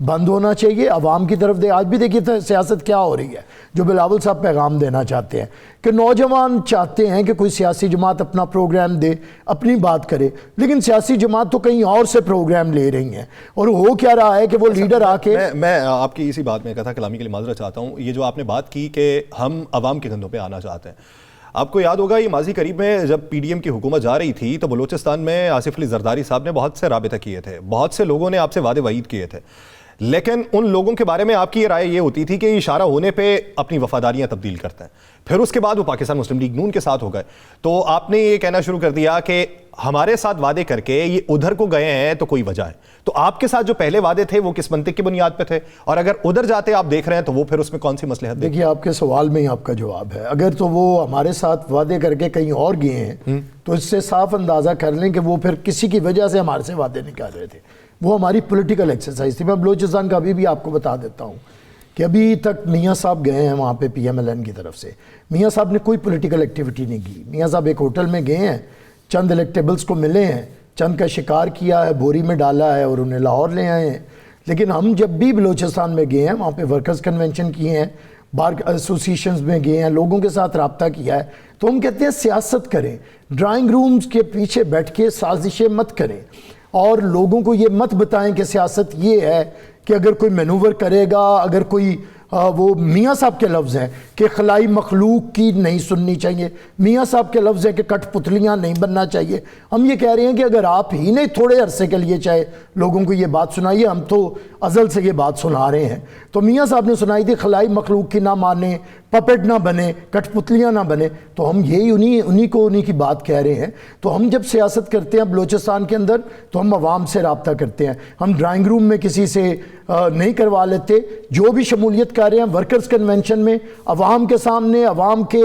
بند ہونا چاہیے, عوام کی طرف دے. آج بھی دیکھیے تو سیاست کیا ہو رہی ہے, جو بلاول صاحب پیغام دینا چاہتے ہیں کہ نوجوان چاہتے ہیں کہ کوئی سیاسی جماعت اپنا پروگرام دے, اپنی بات کرے, لیکن سیاسی جماعت تو کہیں اور سے پروگرام لے رہی ہیں, اور ہو کیا رہا ہے کہ وہ لیڈر آ کے. میں آپ کی اسی بات میں کتھا کلامی کے لیے معذرت چاہتا ہوں. یہ جو آپ نے بات کی کہ ہم عوام کے کندھوں پہ آنا چاہتے ہیں, آپ کو یاد ہوگا یہ ماضی قریب میں جب پی ڈی ایم کی حکومت جا رہی تھی تو بلوچستان میں آصف علی زرداری صاحب نے بہت سے رابطہ کیے تھے, بہت سے لوگوں نے آپ سے وعدے وعید کیے تھے, لیکن ان لوگوں کے بارے میں آپ کی یہ رائے یہ ہوتی تھی کہ اشارہ ہونے پہ اپنی وفاداریاں تبدیل کرتے ہیں. پھر اس کے بعد وہ پاکستان مسلم لیگ نون کے ساتھ ہو گئے, تو آپ نے یہ کہنا شروع کر دیا کہ ہمارے ساتھ وعدے کر کے یہ ادھر کو گئے ہیں تو کوئی وجہ ہے. تو آپ کے ساتھ جو پہلے وعدے تھے وہ کس منطق کی بنیاد پہ تھے, اور اگر ادھر جاتے آپ دیکھ رہے ہیں تو وہ پھر اس میں کون سی مصلحت؟ دیکھیے آپ کے سوال میں ہی آپ کا جواب ہے. اگر تو وہ ہمارے ساتھ وعدے کر کے کہیں اور گئے ہیں تو اس سے صاف اندازہ کر لیں کہ وہ پھر کسی کی وجہ سے ہمارے سے وعدے نہیں کر رہے تھے, وہ ہماری پولیٹیکل ایکسرسائز تھی. میں بلوچستان کا ابھی بھی آپ کو بتا دیتا ہوں کہ ابھی تک میاں صاحب گئے ہیں وہاں پہ پی ایم ایل این کی طرف سے, میاں صاحب نے کوئی پولیٹیکل ایکٹیویٹی نہیں کی. میاں صاحب ایک ہوٹل میں گئے ہیں, چند الیکٹیبلز کو ملے ہیں, چند کا شکار کیا ہے, بوری میں ڈالا ہے اور انہیں لاہور لے آئے ہیں. لیکن ہم جب بھی بلوچستان میں گئے ہیں وہاں پہ ورکرز کنونشن کیے ہیں, بار ایسوسیشنز میں گئے ہیں, لوگوں کے ساتھ رابطہ کیا ہے, تو ہم کہتے ہیں سیاست کریں, ڈرائنگ رومز کے پیچھے بیٹھ کے سازشیں مت کریں, اور لوگوں کو یہ مت بتائیں کہ سیاست یہ ہے کہ اگر کوئی مینوور کرے گا, اگر کوئی وہ میاں صاحب کے لفظ ہیں کہ خلائی مخلوق کی نہیں سننی چاہیے, میاں صاحب کے لفظ ہیں کہ کٹ پتلیاں نہیں بننا چاہیے. ہم یہ کہہ رہے ہیں کہ اگر آپ ہی نے تھوڑے عرصے کے لیے چاہے لوگوں کو یہ بات سنائیے, ہم تو ازل سے یہ بات سنا رہے ہیں. تو میاں صاحب نے سنائی تھی خلائی مخلوق کی نہ مانے, پپٹ نہ بنے, کٹ پتلیاں نہ بنے, تو ہم یہی انہی کی بات کہہ رہے ہیں. تو ہم جب سیاست کرتے ہیں بلوچستان کے اندر تو ہم عوام سے رابطہ کرتے ہیں, ہم ڈرائنگ روم میں کسی سے نہیں کروا لیتے. جو بھی شمولیت کر رہے ہیں ورکرز کنونشن میں, عوام کے سامنے, عوام کے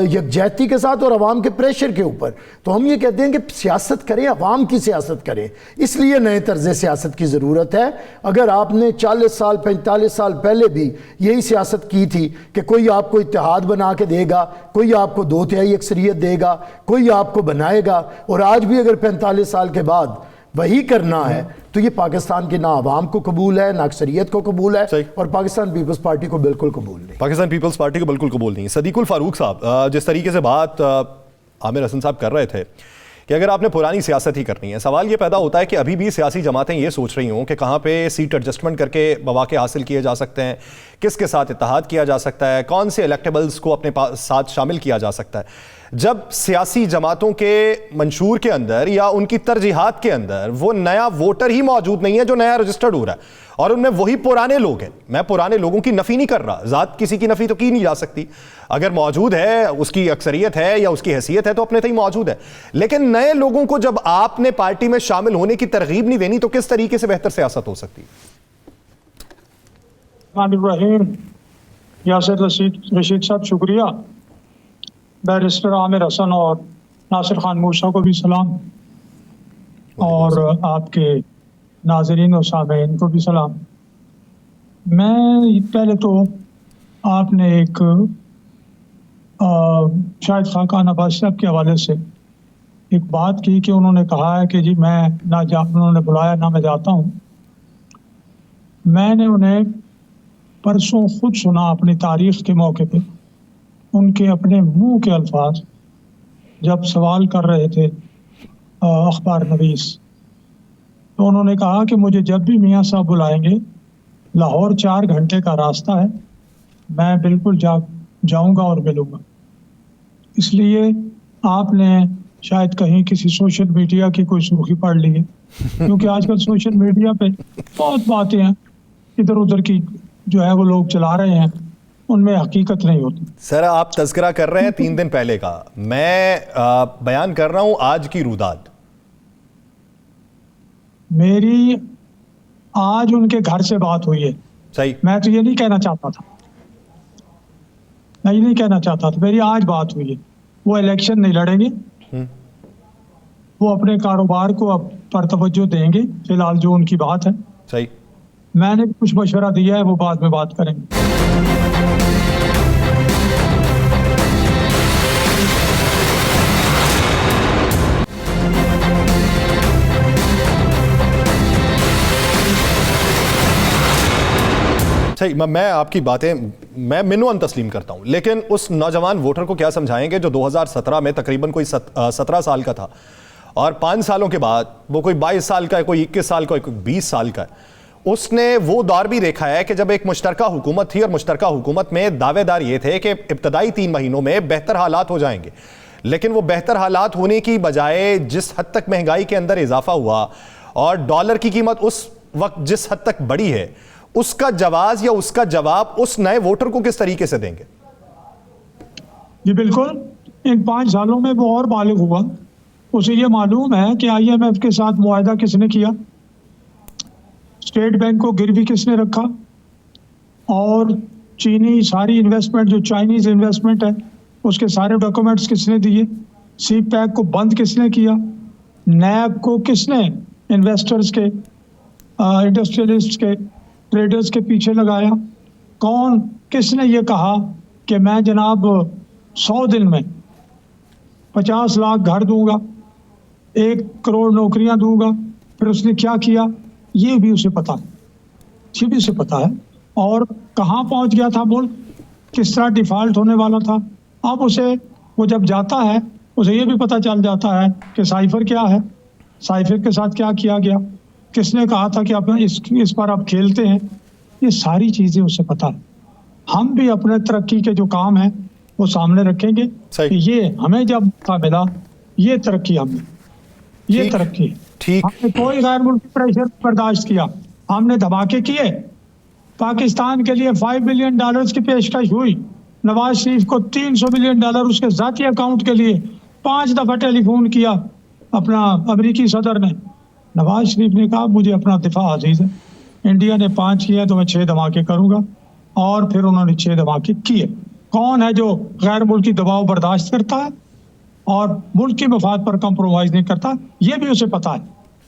یکجہتی کے ساتھ اور عوام کے پریشر کے اوپر, تو ہم یہ کہتے ہیں کہ سیاست کریں, عوام کی سیاست کریں. اس لیے نئے طرز سیاست کی ضرورت ہے. اگر آپ نے 40 سال 45 سال پہلے بھی یہی سیاست کی تھی کہ کوئی آپ کو اتحاد بنا کے دے گا, کوئی آپ کو 2/3 اکثریت دے گا, کوئی آپ کو بنائے گا, اور آج بھی اگر 45 سال کے بعد وہی کرنا ہے تو یہ پاکستان کے نہ عوام کو قبول ہے, نہ اکثریت کو قبول ہے, اور پاکستان پیپلز پارٹی کو بالکل قبول نہیں. پاکستان پیپلز پارٹی کو بالکل قبول نہیں. صدیق الفاروق صاحب, جس طریقے سے بات عامر حسن صاحب کر رہے تھے کہ اگر آپ نے پرانی سیاست ہی کرنی ہے, سوال یہ پیدا ہوتا ہے کہ ابھی بھی سیاسی جماعتیں یہ سوچ رہی ہوں کہ کہاں پہ سیٹ ایڈجسٹمنٹ کر کے مواقع حاصل کیے جا سکتے ہیں, کس کے ساتھ اتحاد کیا جا سکتا ہے, کون سے الیکٹیبلز کو اپنے ساتھ شامل کیا جا سکتا ہے, جب سیاسی جماعتوں کے منشور کے اندر یا ان کی ترجیحات کے اندر وہ نیا ووٹر ہی موجود نہیں ہے جو نیا رجسٹرڈ ہو رہا ہے, اور ان میں وہی پرانے لوگ ہیں. میں پرانے لوگوں کی نفی نہیں کر رہا, ذات کسی کی نفی تو کی نہیں جا سکتی, اگر موجود ہے, اس کی اکثریت ہے یا اس کی حیثیت ہے تو اپنے تئیں موجود ہے, لیکن نئے لوگوں کو جب آپ نے پارٹی میں شامل ہونے کی ترغیب نہیں دینی تو کس طریقے سے بہتر سیاست ہو سکتی؟ ابراہیم, یاسر رشید صاحب شکریہ, بیرسٹر عامر حسن اور ناصر خان موسیٰ کو بھی سلام, اور آپ کے ناظرین و سامعین کو بھی سلام. میں پہلے تو آپ نے ایک شاہد خاقان عباس صاحب کے حوالے سے ایک بات کی کہ انہوں نے کہا ہے کہ جی میں انہوں نے بلایا نہ میں جاتا ہوں. میں نے انہیں پرسوں خود سنا اپنی تاریخ کے موقع پہ, ان کے اپنے منہ کے الفاظ جب سوال کر رہے تھے اخبار نویس, تو انہوں نے کہا کہ مجھے جب بھی میاں صاحب بلائیں گے, لاہور 4 گھنٹے کا راستہ ہے, میں بالکل جاؤں گا اور ملوں گا. اس لیے آپ نے شاید کہیں کسی سوشل میڈیا کی کوئی سرخی پڑھ لی ہے, کیونکہ آج کل سوشل میڈیا پہ بہت باتیں ہیں ادھر ادھر کی جو ہے وہ لوگ چلا رہے ہیں, ان میں حقیقت نہیں ہوتی. سر آپ تذکرہ کر رہے ہیں 3 دن پہلے کا, میں بیان کر رہا ہوں آج کی روداد. میری آج ان کے گھر سے بات ہوئی ہے. صحیح. میں تو یہ نہیں کہنا چاہتا تھا, میری آج بات ہوئی ہے. وہ الیکشن نہیں لڑیں گے, وہ اپنے کاروبار کو اب پر توجہ دیں گے فی الحال جو ان کی بات ہے. صحیح. میں نے کچھ مشورہ دیا ہے, وہ بعد میں بات کریں گے. صحیح، میں آپ کی باتیں میں منوان تسلیم کرتا ہوں، لیکن اس نوجوان ووٹر کو کیا سمجھائیں گے جو 2017 میں تقریباً کوئی 17 سال کا تھا اور 5 سالوں کے بعد وہ کوئی 22 سال کا ہے، کوئی 21 سال کا ہے، کوئی 20 سال کا ہے. اس نے وہ دور بھی دیکھا ہے کہ جب ایک مشترکہ حکومت تھی اور مشترکہ حکومت میں دعوے دار یہ تھے کہ ابتدائی 3 مہینوں میں بہتر حالات ہو جائیں گے، لیکن وہ بہتر حالات ہونے کی بجائے جس حد تک مہنگائی کے اندر اضافہ ہوا اور ڈالر کی قیمت اس وقت جس حد تک بڑھی ہے، اس کا جواز یا اس کا جواب اس نئے ووٹر کو کس طریقے سے دیں گے؟ جی بالکل، ان 5 سالوں میں وہ اور بالغ ہوا، اسے یہ معلوم ہے کہ IMF کے ساتھ معاہدہ کس نے کیا، اسٹیٹ بینک کو گروی کس نے رکھا، اور چینی ساری انویسٹمنٹ جو چائنیز انویسٹمنٹ ہے اس کے سارے ڈاکومنٹس کس نے دیے، سی پیک کو بند کس نے کیا، نیب کو کس نے انویسٹرز کے انڈسٹریلسٹ کے ٹریڈرز کے پیچھے لگایا، کون کس نے یہ کہا کہ میں جناب 100 دن میں 50 لاکھ گھر دوں گا، 1 کروڑ نوکریاں دوں گا، پھر اس نے کیا کیا، یہ بھی اسے پتا ہے، یہ بھی اسے پتا ہے، اور کہاں پہنچ گیا تھا ملک، کس طرح ڈیفالٹ ہونے والا تھا. اب اسے وہ جب جاتا ہے اسے یہ بھی پتا چل جاتا ہے کہ سائفر کیا ہے، سائفر کے ساتھ کیا کیا گیا، کس نے کہا تھا کہ آپ اس پر آپ کھیلتے ہیں، یہ ساری چیزیں اسے پتا ہے. ہم بھی اپنے ترقی کے جو کام ہیں وہ سامنے رکھیں گے کہ یہ ہمیں جب موقع ملا، یہ ترقی ہم نے، یہ ترقی ٹھیک، ہم نے کوئی غیر ملکی پریشر برداشت کیا، ہم نے دھماکے کیے. پاکستان کے لیے $5 بلین کی پیشکش ہوئی، نواز شریف کو $300 بلین اس کے ذاتی اکاؤنٹ کے لیے 5 دفعہ ٹیلی فون کیا اپنا امریکی صدر نے. نواز شریف نے کہا مجھے اپنا دفاع عزیز ہے، انڈیا نے 5 کیا تو میں 6 دھماکے کروں گا، اور پھر انہوں نے 6 دھماکے کیے. کون ہے جو غیر ملکی دباؤ برداشت کرتا ہے اور ملک کی مفاد پر کمپرومائز نہیں کرتا، یہ بھی اسے پتا ہے.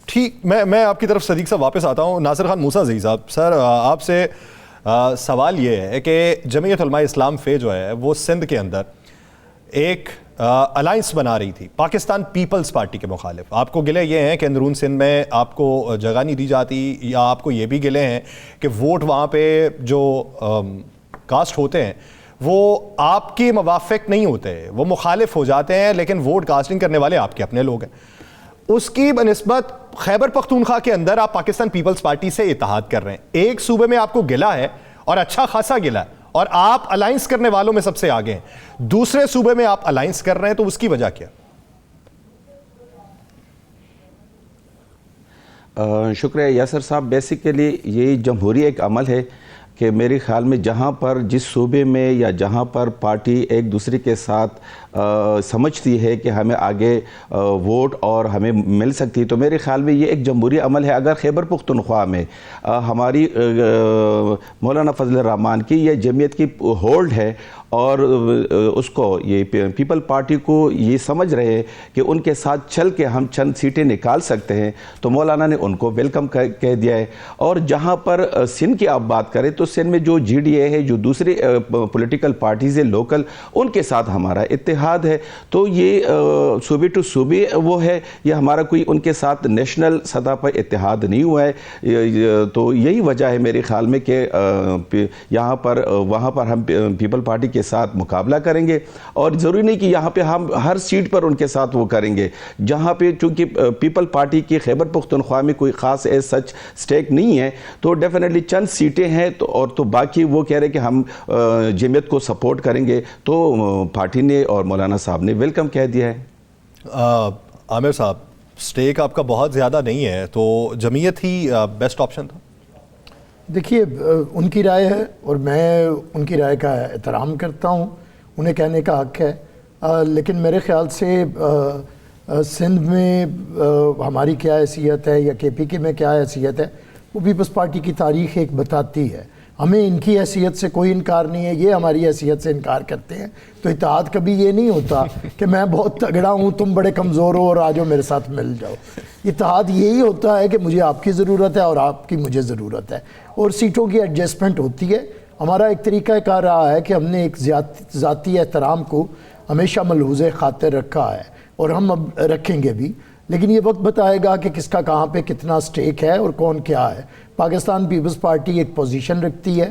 ٹھیک، میں آپ کی طرف صدیق صاحب واپس آتا ہوں. ناصر خان موسیٰ عزیز صاحب، سر آپ سے سوال یہ ہے کہ جمعیت علماء اسلام فے جو ہے وہ سندھ کے اندر ایک الائنس بنا رہی تھی پاکستان پیپلز پارٹی کے مخالف. آپ کو گلے یہ ہیں کہ اندرون سندھ میں آپ کو جگہ نہیں دی جاتی، یا آپ کو یہ بھی گلے ہیں کہ ووٹ وہاں پہ جو کاسٹ ہوتے ہیں وہ آپ کے موافق نہیں ہوتے، وہ مخالف ہو جاتے ہیں، لیکن ووٹ کاسٹنگ کرنے والے آپ کے اپنے لوگ ہیں. اس کی بنسبت خیبر پختونخوا کے اندر آپ پاکستان پیپلز پارٹی سے اتحاد کر رہے ہیں. ایک صوبے میں آپ کو گلہ ہے اور اچھا خاصا گلہ ہے، اور آپ الائنس کرنے والوں میں سب سے آگے ہیں. دوسرے صوبے میں آپ الائنس کر رہے ہیں، تو اس کی وجہ کیا؟ شکریہ یاسر صاحب. بیسیکلی یہ جمہوری ایک عمل ہے کہ میرے خیال میں جہاں پر جس صوبے میں یا جہاں پر پارٹی ایک دوسرے کے ساتھ سمجھتی ہے کہ ہمیں آگے ووٹ اور ہمیں مل سکتی، تو میرے خیال میں یہ ایک جمہوری عمل ہے. اگر خیبر پختونخوا میں ہماری مولانا فضل الرحمان کی یہ جمعیت کی ہولڈ ہے اور اس کو یہ پیپل پارٹی کو یہ سمجھ رہے ہیں کہ ان کے ساتھ چل کے ہم چند سیٹیں نکال سکتے ہیں، تو مولانا نے ان کو ویلکم کہہ دیا ہے. اور جہاں پر سندھ کی آپ بات کریں تو سندھ میں جو GDA ہے، جو دوسری پولیٹیکل پارٹیز ہے لوکل، ان کے ساتھ ہمارا اتحاد ہے. تو یہ صوبے ٹو صوبے وہ ہے، یہ ہمارا کوئی ان کے ساتھ نیشنل سطح پر اتحاد نہیں ہوا ہے. تو یہی وجہ ہے میرے خیال میں کہ یہاں پر وہاں پر ہم پیپل پارٹی کے ساتھ مقابلہ کریں گے، اور ضروری نہیں کہ یہاں پہ ہم ہر سیٹ پر ان کے ساتھ وہ کریں گے. جہاں پہ چونکہ پیپل پارٹی کی خیبر پختونخوا میں کوئی خاص ایز سچ سٹیک نہیں ہے، تو ڈیفینیٹلی چند سیٹیں ہیں تو باقی وہ کہہ رہے کہ ہم جمعیت کو سپورٹ کریں گے، تو پارٹی نے اور مولانا صاحب نے ویلکم کہہ دیا ہے. عامر صاحب، سٹیک آپ کا بہت زیادہ نہیں ہے، تو جمعیت ہی بیسٹ آپشن تھا؟ دیکھیے، ان کی رائے ہے اور میں ان کی رائے کا احترام کرتا ہوں، انہیں کہنے کا حق ہے. لیکن میرے خیال سے سندھ میں ہماری کیا حیثیت ہے یا KPK میں کیا حیثیت ہے، وہ پیپلز پارٹی کی تاریخ ایک بتاتی ہے. ہمیں ان کی حیثیت سے کوئی انکار نہیں ہے، یہ ہماری حیثیت سے انکار کرتے ہیں. تو اتحاد کبھی یہ نہیں ہوتا کہ میں بہت تگڑا ہوں، تم بڑے کمزور ہو اور آ جاؤ میرے ساتھ مل جاؤ. اتحاد یہی ہوتا ہے کہ مجھے آپ کی ضرورت ہے اور آپ کی مجھے ضرورت ہے، اور سیٹوں کی ایڈجسٹمنٹ ہوتی ہے. ہمارا ایک طریقہ کار رہا ہے کہ ہم نے ایک ذاتی احترام کو ہمیشہ ملحوظ خاطر رکھا ہے، اور ہم اب رکھیں گے بھی. لیکن یہ وقت بتائے گا کہ کس کا کہاں پہ کتنا سٹیک ہے اور کون کیا ہے. پاکستان پیپلز پارٹی ایک پوزیشن رکھتی ہے،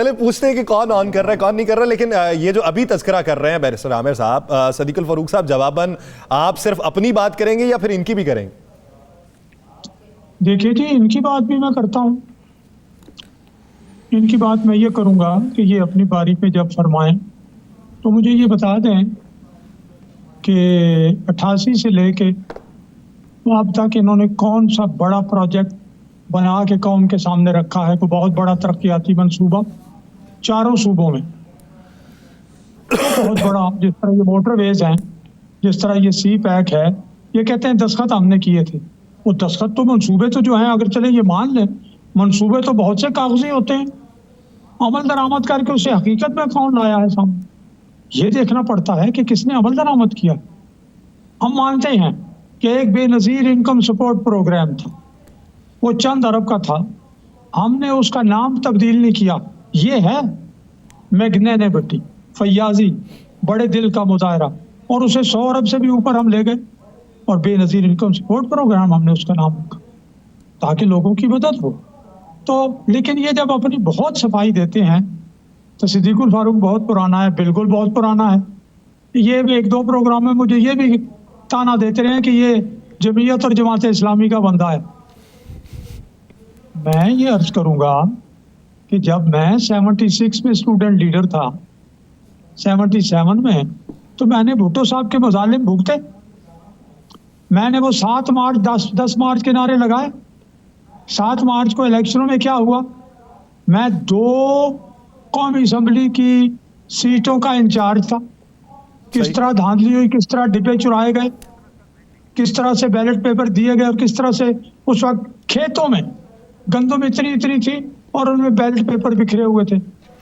چلے پوچھتے ہیں کہ کون آن کر رہا ہے کون نہیں کر رہا. لیکن یہ جو ابھی تذکرہ کر رہے ہیں بیرسٹر عامر صاحب, صدیق الفاروق صاحب جواباً آپ صرف اپنی بات کریں گے یا پھر ان کی بھی کریں گے؟ دیکھیے جی, ان کی بات بھی میں کرتا ہوں. ان کی بات میں یہ کروں گا کہ یہ اپنی باری پہ جب فرمائیں تو مجھے یہ بتا دیں کہ 88 سے لے کے اب تک انہوں نے کون سا بڑا پروجیکٹ بنا کے قوم کے سامنے رکھا ہے, کوئی بہت بڑا ترقیاتی منصوبہ چاروں صوبوں میں, بہت بڑا. جس طرح یہ موٹر ویز ہیں, جس طرح یہ سی پیک ہے, یہ کہتے ہیں دستخط ہم نے کیے تھے. وہ دستخط تو منصوبے تو جو ہیں اگر چلیں یہ مان لیں, منصوبے تو بہت سے کاغذی ہوتے ہیں, عمل درآمد کر کے اسے حقیقت میں کون لایا ہے سامنے, یہ دیکھنا پڑتا ہے کہ کس نے عمل درآمد کیا. ہم مانتے ہیں کہ ایک بے نظیر انکم سپورٹ پروگرام تھا, وہ چند ارب کا تھا, ہم نے اس کا نام تبدیل نہیں کیا. یہ ہے میگنینیمٹی, فیاضی, بڑے دل کا مظاہرہ, اور اسے 100 ارب سے بھی اوپر ہم لے گئے اور بے نظیر انکم سپورٹ پروگرام ہم نے اس کا نام رکھا تاکہ لوگوں کی مدد ہو. تو لیکن یہ جب اپنی بہت صفائی دیتے ہیں تو صدیق الفاروق بہت پرانا ہے, بالکل بہت پرانا ہے. یہ بھی 1-2 پروگرام میں مجھے یہ بھی تانا دیتے رہے کہ یہ جمعیت اور جماعت اسلامی کا بندہ ہے. میں یہ عرض کروں گا کہ جب میں 76 میں اسٹوڈنٹ لیڈر تھا, 77 میں, تو میں نے بھٹو صاحب کے مظالم بھگتے. میں نے وہ 7 مارچ 10 مارچ کے نعرے لگائے. 7 مارچ کو الیکشنوں میں کیا ہوا, میں 2 قومی اسمبلی کی سیٹوں کا انچارج تھا. کس طرح دھاندلی ہوئی, کس طرح ڈبے چرائے گئے, کس طرح سے بیلٹ پیپر دیے گئے, اور کس طرح سے اس وقت کھیتوں میں گندم اتنی تھی اور ان میں بیلٹ پیپر بکھرے ہوئے تھے,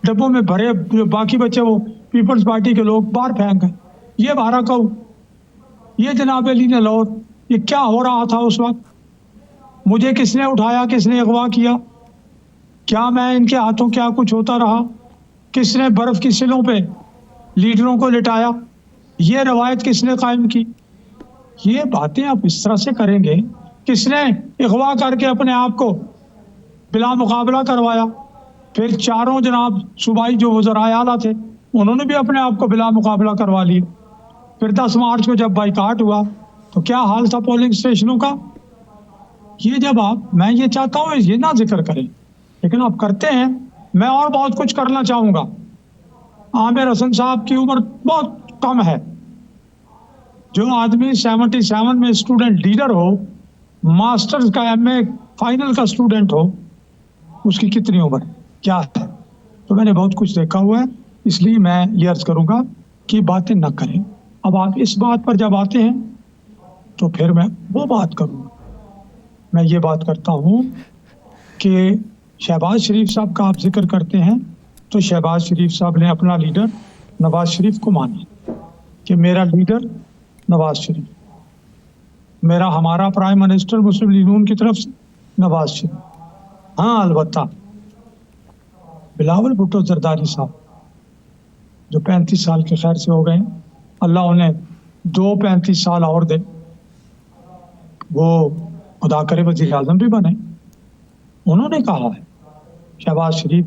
ڈبوں میں بھرے, باقی بچے وہ پیپلز پارٹی کے لوگ باہر پھینک گئے. یہ بھارا کہو, یہ جناب علی نے لاہور, یہ کیا ہو رہا تھا اس وقت؟ مجھے کس نے اٹھایا, کس نے اغوا کیا, کیا میں ان کے ہاتھوں کیا کچھ ہوتا رہا, کس نے برف کی سلوں پہ لیڈروں کو لٹایا, یہ روایت کس نے قائم کی؟ یہ باتیں آپ اس طرح سے کریں گے. کس نے اغوا کر کے اپنے آپ کو بلا مقابلہ کروایا؟ پھر چاروں جناب صوبائی جو وزرائے اعلیٰ تھے انہوں نے بھی اپنے آپ کو بلا مقابلہ کروا لیے. پھر 10 مارچ کو جب بائیکاٹ ہوا تو کیا حال تھا پولنگ اسٹیشنوں کا؟ یہ جب آپ, میں یہ چاہتا ہوں یہ نہ ذکر کریں, لیکن آپ کرتے ہیں. میں اور بہت کچھ کرنا چاہوں گا. عامر حسن صاحب کی عمر بہت کم ہے. جو آدمی 77 میں اسٹوڈنٹ لیڈر ہو, ماسٹرز کا MA فائنل کا اسٹوڈنٹ ہو, اس کی کتنی عمر کیا ہے؟ تو میں نے بہت کچھ دیکھا ہوا ہے, اس لیے میں یہ عرض کروں گا کہ باتیں نہ کریں. اب آپ اس بات پر جب آتے ہیں تو پھر میں وہ بات کروں گا. میں یہ بات کرتا ہوں کہ شہباز شریف صاحب کا آپ ذکر کرتے ہیں, تو شہباز شریف صاحب نے اپنا لیڈر نواز شریف کو مانا کہ میرا لیڈر نواز شریف, ہمارا پرائم منسٹر مسلم لیگ نون کی طرف سے نواز شریف. ہاں البتہ بلاول بھٹو زرداری صاحب جو 35 سال کے خیر سے ہو گئے, اللہ انہیں 35 سال اور دے, وہ خدا کرے وزیر اعظم بھی بنے. انہوں نے کہا ہے شہباز شریف,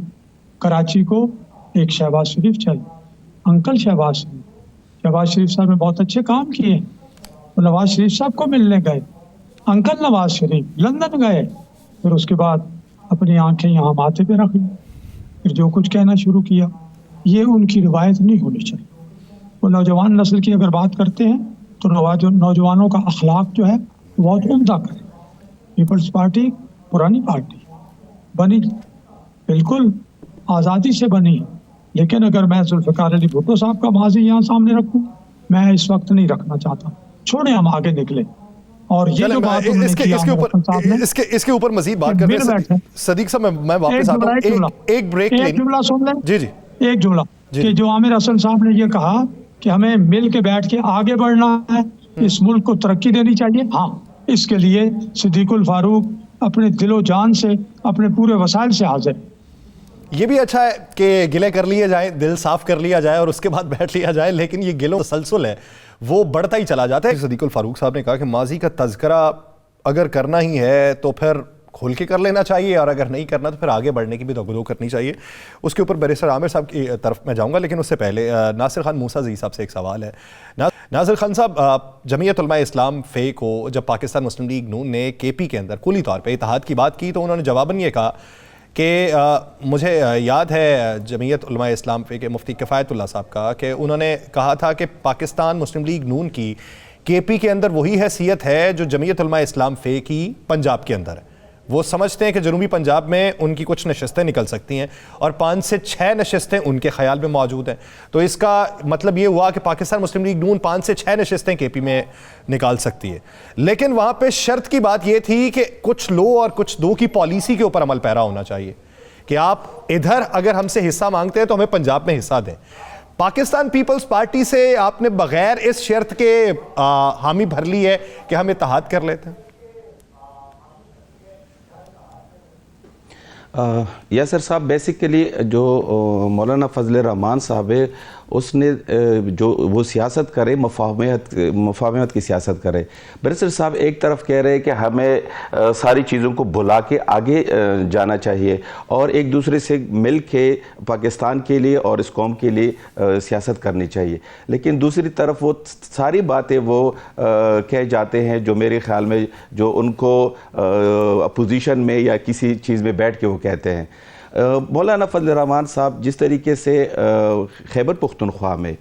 کراچی کو ایک شہباز شریف چاہیے. انکل شہباز شریف صاحب نے بہت اچھے کام کیے. وہ نواز شریف صاحب کو ملنے گئے, انکل نواز شریف لندن گئے, پھر اس کے بعد اپنی آنکھیں یہاں ماتھے پہ رکھ لی, پھر جو کچھ کہنا شروع کیا. یہ ان کی روایت نہیں ہونی چاہیے. وہ نوجوان نسل کی اگر بات کرتے ہیں تو نوجوانوں کا اخلاق جو ہے بہت عمدہ کرے. پیپلز پارٹی پرانی پارٹی بنی, بالکل آزادی سے بنی, لیکن اگر میں ذوالفقار علی بھٹو صاحب کا ماضی یہاں سامنے رکھوں, میں اس وقت نہیں رکھنا چاہتا. چھوڑیں ہم آگے نکلیں. اور یہ جو بات اس کے اوپر مزید بات کرتے ہیں صدیق صاحب, میں واپس آتا ہوں, ایک بریک. ایک جملہ سن لیں. جی ایک جملہ کہ جو عامر حسن صاحب نے یہ کہا کہ ہمیں مل کے بیٹھ کے آگے بڑھنا ہے, اس ملک کو ترقی دینی چاہیے. ہاں, اس کے لیے صدیق الفاروق اپنے دل و جان سے, اپنے پورے وسائل سے حاضر. یہ بھی اچھا ہے کہ گلے کر لیے جائیں, دل صاف کر لیا جائے اور اس کے بعد بیٹھ لیا جائے, لیکن یہ گلوں تسلسل ہے وہ بڑھتا ہی چلا جاتا ہے. صدیق الفاروق صاحب نے کہا کہ ماضی کا تذکرہ اگر کرنا ہی ہے تو پھر کھول کے کر لینا چاہیے اور اگر نہیں کرنا تو پھر آگے بڑھنے کی بھی توقع کرنی چاہیے. اس کے اوپر بیرسٹر عامر صاحب کی طرف میں جاؤں گا, لیکن اس سے پہلے ناصر خان موسیٰ زئی صاحب سے ایک سوال ہے. ناصر خان صاحب, جمعیت علماء اسلام فے کو جب پاکستان مسلم لیگ نون نے کے پی کے اندر کلی طور پہ اتحاد کی بات کی تو انہوں نے جواباً یہ کہا کہ مجھے یاد ہے جمعیت علماء اسلام فے کے مفتی کفایت اللہ صاحب کا, کہ انہوں نے کہا تھا کہ پاکستان مسلم لیگ نون کی کے پی کے اندر وہی حیثیت ہے جو جمعیت علماء اسلام فے کی پنجاب کے اندر ہے. وہ سمجھتے ہیں کہ جنوبی پنجاب میں ان کی کچھ نشستیں نکل سکتی ہیں اور 5 سے 6 نشستیں ان کے خیال میں موجود ہیں. تو اس کا مطلب یہ ہوا کہ پاکستان مسلم لیگ نون 5 سے 6 نشستیں کے پی میں نکال سکتی ہے. لیکن وہاں پہ شرط کی بات یہ تھی کہ کچھ لو اور کچھ دو کی پالیسی کے اوپر عمل پیرا ہونا چاہیے کہ آپ ادھر اگر ہم سے حصہ مانگتے ہیں تو ہمیں پنجاب میں حصہ دیں. پاکستان پیپلز پارٹی سے آپ نے بغیر اس شرط کے حامی بھر لی ہے کہ ہم اتحاد کر لیتے ہیں. یاسر صاحب, بیسیکلی جو مولانا فضل الرحمان صاحب ہے اس نے جو وہ سیاست کرے مفاہمت کی سیاست کرے. بیرسٹر صاحب ایک طرف کہہ رہے ہیں کہ ہمیں ساری چیزوں کو بھلا کے آگے جانا چاہیے اور ایک دوسرے سے مل کے پاکستان کے لیے اور اس قوم کے لیے سیاست کرنی چاہیے, لیکن دوسری طرف وہ ساری باتیں وہ کہہ جاتے ہیں جو میرے خیال میں جو ان کو اپوزیشن میں یا کسی چیز میں بیٹھ کے وہ کہتے ہیں. مولانا فضل الرحمان صاحب جس طریقے سے خیبر پختونخوا میں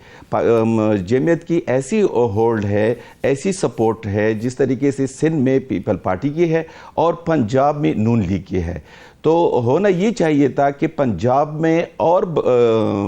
جمعیت کی ایسی ہولڈ ہے, ایسی سپورٹ ہے جس طریقے سے سندھ میں پیپل پارٹی کی ہے اور پنجاب میں نون لیگ کی ہے, تو ہونا یہ چاہیے تھا کہ پنجاب میں اور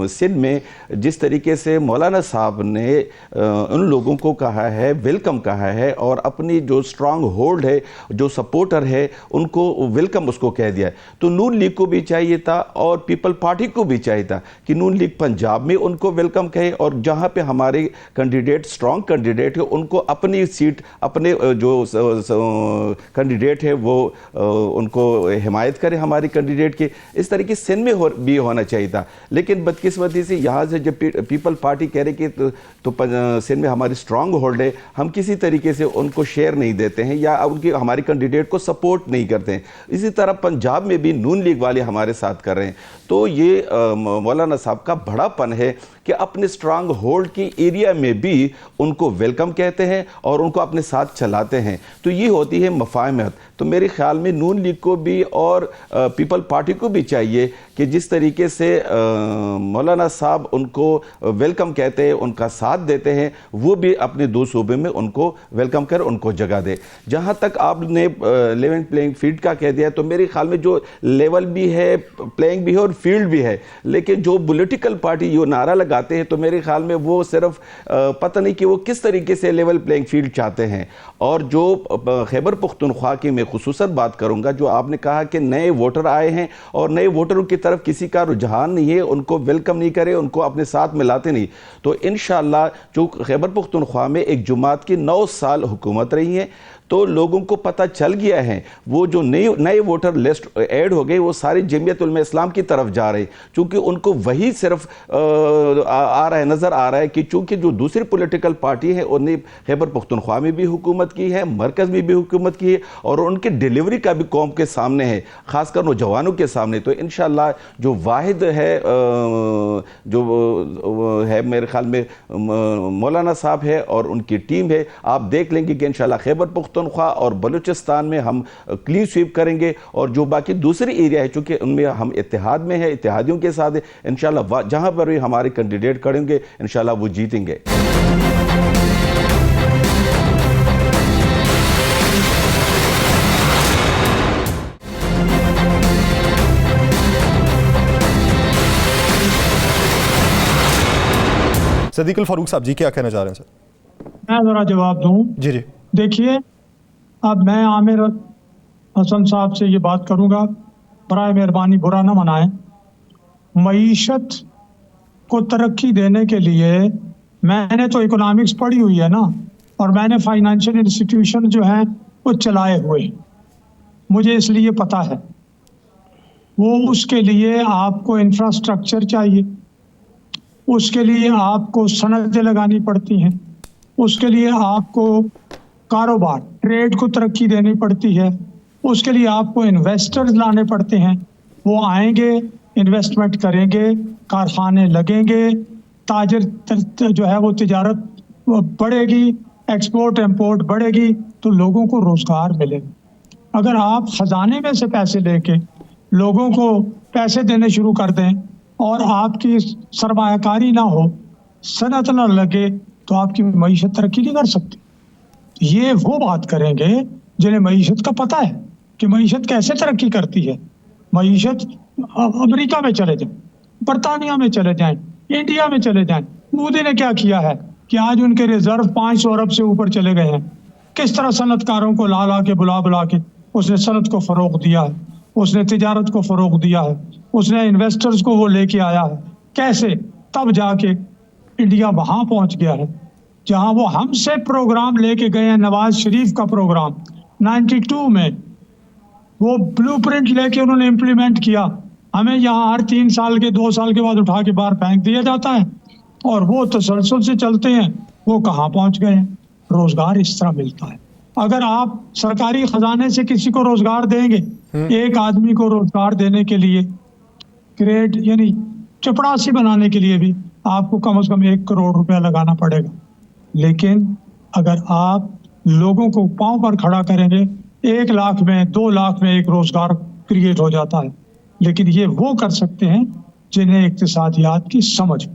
سندھ میں جس طریقے سے مولانا صاحب نے ان لوگوں کو کہا ہے, ویلکم کہا ہے اور اپنی جو سٹرانگ ہولڈ ہے, جو سپورٹر ہے, ان کو ویلکم اس کو کہہ دیا ہے, تو نون لیگ کو بھی چاہیے تھا اور پیپل پارٹی کو بھی چاہیے تھا کہ نون لیگ پنجاب میں ان کو ویلکم کہے اور جہاں پہ ہمارے کینڈیڈیٹ سٹرانگ کینڈیڈیٹ ہے ان کو اپنی سیٹ, اپنے جو کینڈیڈیٹ ہے وہ ان کو حمایت کرے ہمارے کینڈیڈیٹ کے. اس طریقے سندھ میں بھی ہونا چاہیے تھا, لیکن بدقسمتی سے یہاں سے جب پیپل پارٹی کہہ رہے کہ تو سندھ میں ہماری سٹرانگ ہولڈ ہے, ہم کسی طریقے سے ان کو شیئر نہیں دیتے ہیں یا ان کی ہمارے کینڈیڈیٹ کو سپورٹ نہیں کرتے ہیں. اسی طرح پنجاب میں بھی نون لیگ والے ہمارے ساتھ کر رہے ہیں. تو یہ مولانا صاحب کا بڑا پن ہے کہ اپنے سٹرانگ ہولڈ کی ایریا میں بھی ان کو ویلکم کہتے ہیں اور ان کو اپنے ساتھ چلاتے ہیں, تو یہ ہوتی ہے مفاہمت. تو میرے خیال میں نون لیگ کو بھی اور پیپل پارٹی کو بھی چاہیے کہ جس طریقے سے مولانا صاحب ان کو ویلکم کہتے ہیں, ان کا ساتھ دیتے ہیں, وہ بھی اپنے دو صوبے میں ان کو ویلکم کر ان کو جگہ دے. جہاں تک آپ نے لیول پلینگ فیلڈ کا کہہ دیا, تو میرے خیال میں جو لیول بھی ہے, پلینگ بھی ہے اور فیلڈ بھی ہے, لیکن جو پولیٹیکل پارٹی جو نعرہ لگاتے ہیں تو میرے خیال میں وہ صرف پتہ نہیں کہ وہ کس طریقے سے لیول پلینگ فیلڈ چاہتے ہیں. اور جو خیبر پختونخوا کی میں خصوصاً بات کروں گا, جو آپ نے کہا کہ نئے ووٹر آئے ہیں اور نئے ووٹروں کی طرف کسی کا رجحان نہیں ہے, ان کو ویلکم نہیں کرے, ان کو اپنے ساتھ ملاتے نہیں, تو انشاءاللہ جو خیبر پختونخوا میں ایک جماعت کی 9 سال حکومت رہی ہے, تو لوگوں کو پتہ چل گیا ہے وہ جو نئے ووٹر لسٹ ایڈ ہو گئے وہ سارے جمعیت علماء اسلام کی طرف جا رہے ہیں, چونکہ ان کو وہی صرف آ رہا ہے, نظر آ رہا ہے کہ چونکہ جو دوسری پولیٹیکل پارٹی ہے انہوں نے خیبر پختونخوا میں بھی حکومت کی ہے, مرکز میں بھی حکومت کی ہے اور ان کی ڈیلیوری کا بھی قوم کے سامنے ہے, خاص کر نوجوانوں کے سامنے. تو انشاءاللہ جو واحد ہے جو ہے میرے خیال میں مولانا صاحب ہے اور ان کی ٹیم ہے, آپ دیکھ لیں گے کہ انشاءاللہ خیبر پختونخوا اور بلوچستان میں ہم کلین سویپ کریں گے, اور جو باقی دوسری ایریا ہے چونکہ ان میں ہم اتحاد میں ہیں, اتحادیوں کے ساتھ ہیں, انشاءاللہ جہاں پر بھی ہمارے کینڈیڈیٹ کھڑیں گے انشاءاللہ وہ جیتیں گے. صدیق الفاروق صاحب جی کیا کہنا چاہ رہے ہیں سر؟ میں ذرا جواب دوں. جی دیکھیے, اب میں عامر حسن صاحب سے یہ بات کروں گا, برائے مہربانی برا نہ منائیں. معیشت کو ترقی دینے کے لیے میں نے تو اکنامکس پڑھی ہوئی ہے نا, اور میں نے فائنینشیل انسٹیٹیوشن جو ہیں وہ چلائے ہوئے, مجھے اس لیے پتہ ہے. وہ اس کے لیے آپ کو انفراسٹرکچر چاہیے, اس کے لیے آپ کو صنعتیں لگانی پڑتی ہیں, اس کے لیے آپ کو کاروبار ٹریڈ کو ترقی دینی پڑتی ہے, اس کے لیے آپ کو انویسٹرز لانے پڑتے ہیں. وہ آئیں گے, انویسٹمنٹ کریں گے, کارخانے لگیں گے, تاجر جو ہے وہ تجارت بڑھے گی, ایکسپورٹ امپورٹ بڑھے گی, تو لوگوں کو روزگار ملے گا. اگر آپ خزانے میں سے پیسے لے کے لوگوں کو پیسے دینے شروع کر دیں اور آپ کی سرمایہ کاری نہ ہو, صنعت نہ لگے, تو آپ کی معیشت ترقی نہیں کر سکتی. یہ وہ بات کریں گے جنہیں معیشت کا پتہ ہے کہ معیشت کیسے ترقی کرتی ہے. معیشت امریکہ میں چلے جائیں, برطانیہ میں چلے جائیں, انڈیا میں چلے جائیں. مودی نے کیا کیا ہے کہ آج ان کے ریزرو 500 ارب سے اوپر چلے گئے ہیں. کس طرح صنعت کاروں کو لا کے بلا کے اس نے صنعت کو فروغ دیا ہے, اس نے تجارت کو فروغ دیا ہے, اس نے انویسٹرز کو وہ لے کے آیا ہے. کیسے؟ تب جا کے انڈیا وہاں پہنچ گیا ہے جہاں وہ ہم سے پروگرام لے کے گئے ہیں. نواز شریف کا پروگرام 92 میں وہ بلو پرنٹ لے کے انہوں نے امپلیمنٹ کیا. ہمیں یہاں ہر 3 سال کے 2 سال کے بعد اٹھا کے باہر پھینک دیا جاتا ہے, اور وہ تسلسل سے چلتے ہیں. وہ کہاں پہنچ گئے ہیں؟ روزگار اس طرح ملتا ہے. اگر آپ سرکاری خزانے سے کسی کو روزگار دیں گے, ایک آدمی کو روزگار دینے کے لیے گریڈ یعنی چپڑاسی بنانے کے لیے بھی آپ کو کم از کم 1 کروڑ روپیہ لگانا پڑے گا. لیکن اگر آپ لوگوں کو پاؤں پر کھڑا کریں گے, 1 لاکھ میں 2 لاکھ میں ایک روزگار کریٹ ہو جاتا ہے. لیکن یہ وہ کر سکتے ہیں جنہیں اقتصادیات کی سمجھ.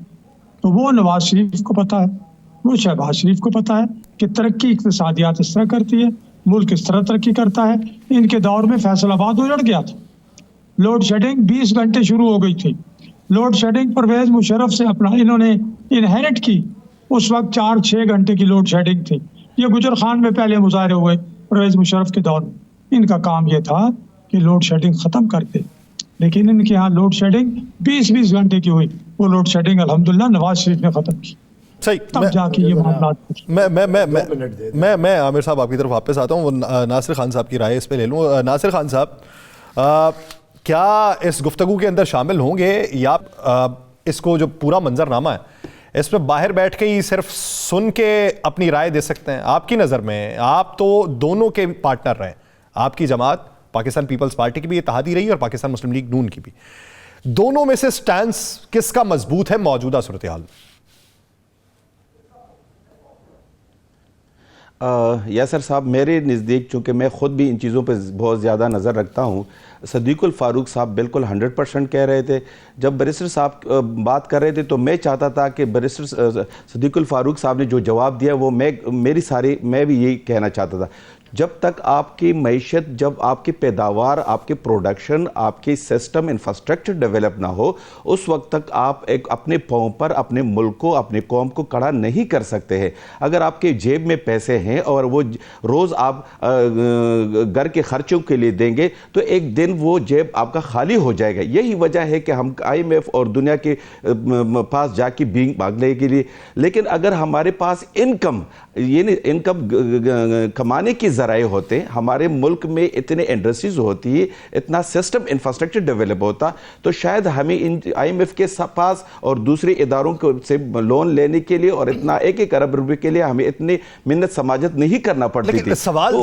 تو وہ نواز شریف کو پتہ ہے, وہ شہباز شریف کو پتہ ہے کہ ترقی اقتصادیات اس طرح کرتی ہے, ملک اس طرح ترقی کرتا ہے. ان کے دور میں فیصل آباد اجڑ گیا تھا, لوڈ شیڈنگ 20 گھنٹے شروع ہو گئی تھی. لوڈ شیڈنگ پرویز مشرف سے اپنا انہوں نے انہیرٹ کی. اس وقت 4-6 گھنٹے کی لوڈ شیڈنگ تھی. یہ گجر خان میں پہلے مظاہرے ہوئے پرویز مشرف کے دور میں. ان کا کام یہ تھا کہ لوڈ شیڈنگ ختم کرتے, لیکن ان کے ہاں لوڈ شیڈنگ 20 گھنٹے کی ہوئی. وہ لوڈ شیڈنگ الحمدللہ نواز شریف نے ختم کی. صحیح. تب جا کے یہ معاملات. میں عامر صاحب آپ کی طرف واپس آتا ہوں, ناصر خان صاحب کی رائے اس پہ لے لوں. ناصر خان صاحب, کیا اس گفتگو کے اندر شامل ہوں گے, یا اس کو جو پورا منظر نامہ ہے اس پہ باہر بیٹھ کے ہی صرف سن کے اپنی رائے دے سکتے ہیں؟ آپ کی نظر میں, آپ تو دونوں کے پارٹنر رہے, آپ کی جماعت پاکستان پیپلز پارٹی کی بھی اتحادی رہی اور پاکستان مسلم لیگ نون کی بھی. دونوں میں سے سٹینس کس کا مضبوط ہے موجودہ صورتحال؟ یاسر صاحب, میرے نزدیک چونکہ میں خود بھی ان چیزوں پہ بہت زیادہ نظر رکھتا ہوں, صدیق الفاروق صاحب بالکل 100% کہہ رہے تھے. جب بیرسٹر صاحب بات کر رہے تھے تو میں چاہتا تھا کہ بیرسٹر صدیق الفاروق صاحب نے جو جواب دیا وہ میں بھی یہی کہنا چاہتا تھا. جب تک آپ کی معیشت, جب آپ کی پیداوار, آپ کے پروڈکشن, آپ کی سسٹم انفراسٹرکچر ڈیولپ نہ ہو, اس وقت تک آپ ایک اپنے پاؤں پر اپنے ملک کو, اپنے قوم کو کھڑا نہیں کر سکتے ہیں. اگر آپ کے جیب میں پیسے ہیں اور وہ روز آپ گھر کے خرچوں کے لیے دیں گے تو ایک دن وہ جیب آپ کا خالی ہو جائے گا. یہی وجہ ہے کہ ہم IMF اور دنیا کے پاس جا کے بھاگنے کے لیے. لیکن اگر ہمارے پاس انکم کمانے کی ذرائع ہوتے, ہمارے ملک میں اتنے انڈسٹریز ہوتی, اتنا سسٹم انفراسٹرکچر ڈیولپ ہوتا, تو شاید ہمیں IMF کے پاس اور دوسرے اداروں سے لون لینے کے لیے اور اتنا 1 ارب روپے کے لیے ہمیں اتنی محنت سماجت نہیں کرنا پڑتی تھی. سوال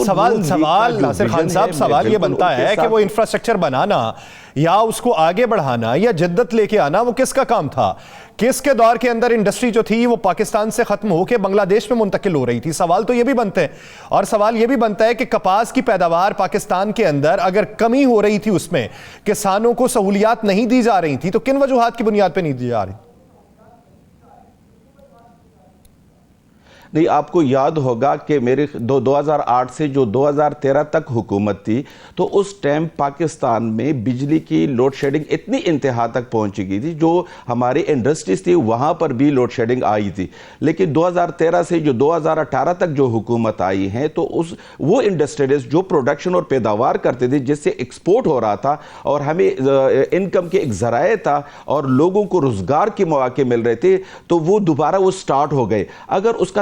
ناصر خان صاحب, سوال یہ بنتا ہے کہ وہ انفراسٹرکچر بنانا یا اس کو آگے بڑھانا یا جدت لے کے آنا وہ کس کا کام تھا؟ کس کے دور کے اندر انڈسٹری جو تھی وہ پاکستان سے ختم ہو کے بنگلہ دیش میں منتقل ہو رہی تھی؟ سوال تو یہ بھی بنتے ہیں, اور سوال یہ بھی بنتا ہے کہ کپاس کی پیداوار پاکستان کے اندر اگر کمی ہو رہی تھی, اس میں کسانوں کو سہولیات نہیں دی جا رہی تھی, تو کن وجوہات کی بنیاد پہ نہیں دی جا رہی؟ نہیں, آپ کو یاد ہوگا کہ میرے 2008 سے جو 2013 تک حکومت تھی تو اس ٹائم پاکستان میں بجلی کی لوڈ شیڈنگ اتنی انتہا تک پہنچ گئی تھی, جو ہماری انڈسٹریز تھی وہاں پر بھی لوڈ شیڈنگ آئی تھی. لیکن 2013 سے جو 2018 تک جو حکومت آئی ہیں تو وہ انڈسٹریز جو پروڈکشن اور پیداوار کرتے تھے, جس سے ایکسپورٹ ہو رہا تھا اور ہمیں انکم کے ایک ذرائع تھا اور لوگوں کو روزگار کے مواقع مل رہے تھے, تو وہ دوبارہ وہ سٹارٹ ہو گئے. اگر اس کا